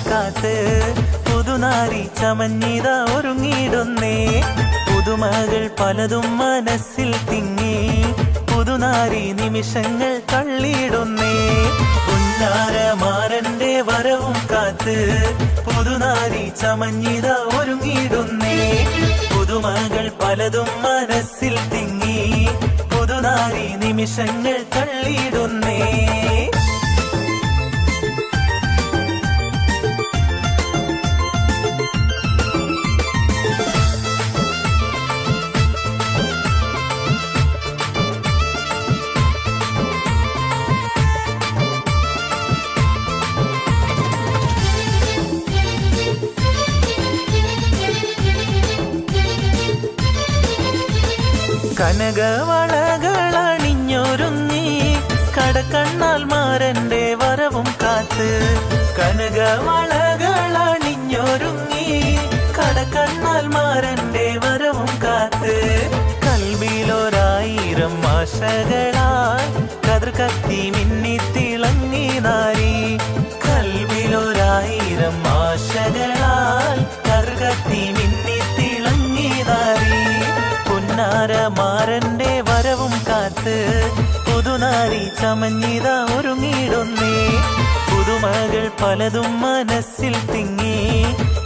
കാത്ത് പുതുനാരി ചമഞ്ഞിത ഒരുങ്ങിയിടുന്നേ. പുതുമകൾ പലതും മനസ്സിൽ തിങ്ങി പുതുനാരി നിമിഷങ്ങൾ തള്ളിയിടുന്നേ. പുന്നാരമാരന്റെ വരവും കാത്ത് പുതുനാരി ചമഞ്ഞിത ഒരുങ്ങിയിടുന്നേ. പുതുമകൾ പലതും മനസ്സിൽ തിങ്ങി പുതുനാരി നിമിഷങ്ങൾ തള്ളിയിടുന്നേ. കനകവളകളണിഞ്ഞൊരുങ്ങി കടക്കണ്ണാൽ മാരന്റെ വരവും കാത്ത്. കനകവളകളണിഞ്ഞൊരുങ്ങി കടക്കണ്ണാൽ മാരന്റെ വരവും കാത്ത്. കൽവിലൊരായിരം ആശകളാൽ കതിർ കത്തി മിന്നി തിളങ്ങി നാരി. കൽവിലൊരായിരം ആശകളാൽ കതിർ കത്തി മിന്നി തിളങ്ങി നാരി. പുന്നാരമാരന്റെ വരവും കാത്ത് പുതുനാരി ചമഞ്ഞിത ഒരുങ്ങിയിടുന്നേ. പുതുമകൾ പലതും മനസ്സിൽ തിങ്ങി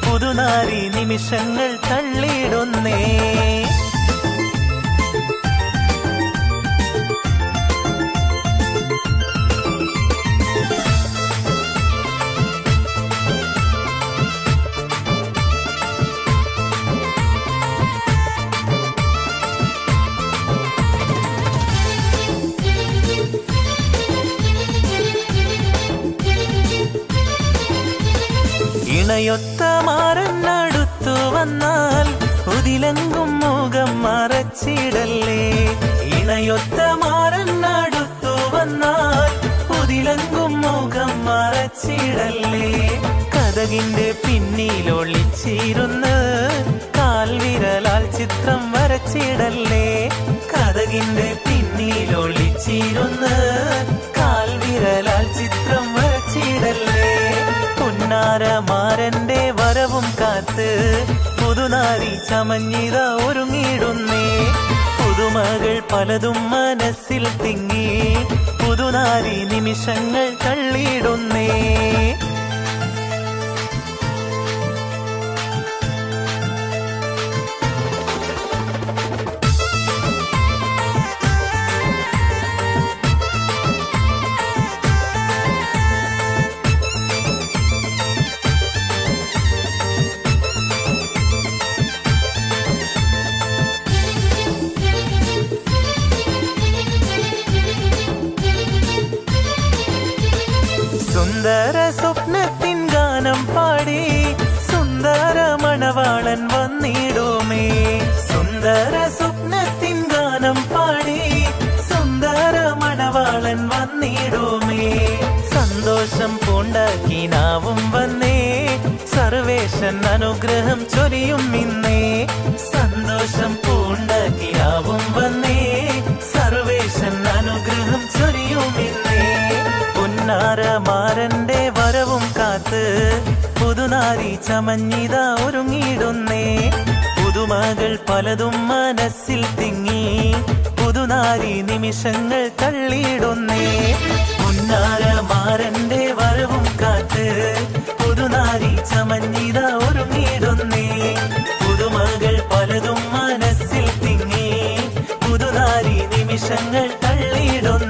പുതുനാരി നിമിഷങ്ങൾ തള്ളിയിടുന്നേ. ഇണയൊത്ത മാറന്നടുത്തു വന്നാൽ ഉതിലെങ്കും മുഖം മറച്ചിടല്ലേ. ഇണയൊത്ത മാറന്നടുത്തു വന്നാൽ ഉതിലെങ്കും മുഖം മറച്ചിടല്ലേ. കതകിന്റെ പിന്നിലൊളിച്ചിരുന്ന് കാൽവിരലാൽ ചിത്രം വരച്ചിടല്ലേ. കതകിന്റെ പിന്നിലൊളിച്ചിരുന്ന് കാൽവിരലാൽ ചിത്രം വരച്ചിടല്ലേ. പുന്നാരമാരന്റെ വരവും കാത്ത് പുതുനാരി ചമഞ്ഞിത ഒരുങ്ങിയിടുന്നേ. പുതുമകൾ പലതും മനസ്സിൽ തിങ്ങി പുതുനാരി നിമിഷങ്ങൾ തള്ളിയിടുന്നേ. സുന്ദര സ്വപ്നത്തിൻ ഗാനം പാടി സുന്ദര മണവാളൻ വന്നിടുമേ. സുന്ദര സ്വപ്നത്തിൻ ഗാനം പാടി സുന്ദര മണവാളൻ വന്നിടുമേ. സന്തോഷം പൂണ്ടാക്കിനാവും വന്നേ സർവേശൻ അനുഗ്രഹം ചൊരിയും ഇന്നേ. സന്തോഷം പൂണ്ടാക്കിനാവും വന്നേ സർവേശൻ അനുഗ്രഹം ചൊരിയും ഇന്നേ. പുന്നാരമാരന്റെ വരവും കാത്ത് പുതുനാരി ചമഞ്ഞിത ഒരുങ്ങിയിടുന്നേ. പുതുമകൾ പലതും മനസ്സിൽ തിങ്ങി പുതുനാരി നിമിഷങ്ങൾ തള്ളിയിടുന്നേ. പുന്നാരമാരന്റെ വരവും കാത്ത് പുതുനാരി ചമഞ്ഞിത ഒരുങ്ങിയിടുന്നേ. പുതുമകൾ പലതും മനസ്സിൽ തിങ്ങി പുതുനാരി നിമിഷങ്ങൾ തള്ളിയിടുന്നേ.